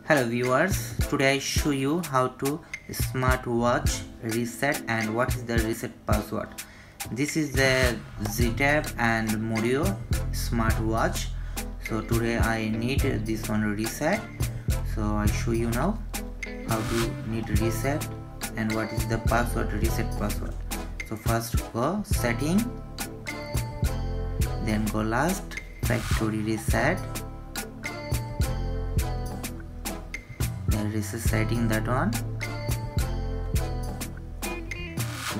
Hello viewers, today I show you how to smartwatch reset and what is the reset password. This is the Z-Tab and Modio smartwatch. So today I need this one reset. So I show you now how to need reset and what is the password, reset password. So first go setting, then go last factory reset. Setting that one,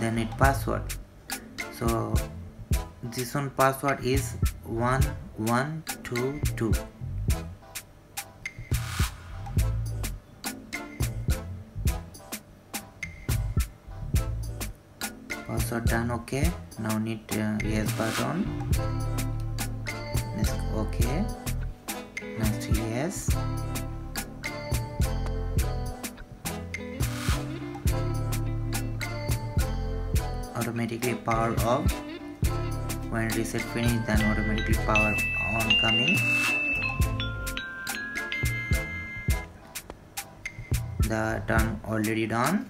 then it password. So this one password is 1122. Password done. Okay, now need yes button. Next okay, next yes. Automatically power off. When reset finish, then automatically power on coming. The turn already done.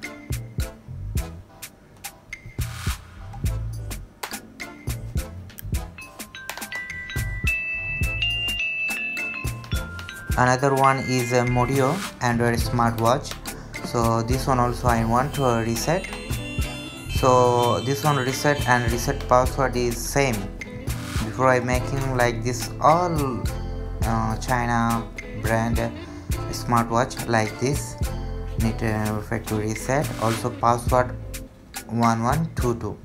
Another one is a Modio Android smartwatch. So this one also I want to reset. So this one reset and reset password is same. Before I making like this all China brand smartwatch like this, need factory reset, also password 1122.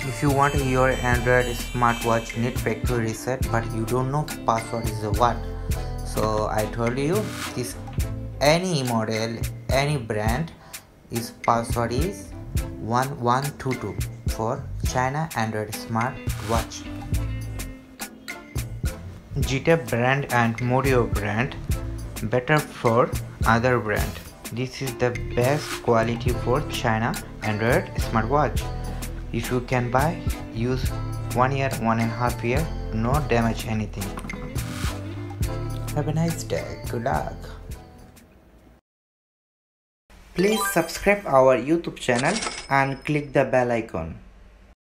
If you want your Android smartwatch need factory reset but you don't know password is what, so I told you this any model, any brand is password is 1122 for China Android smartwatch. Z-Tab brand and Modio brand better for other brand. This is the best quality for China Android smartwatch. If you can buy, use 1 year, 1.5 year, no damage anything. Have a nice day. Good luck. Please subscribe our YouTube channel and click the bell icon.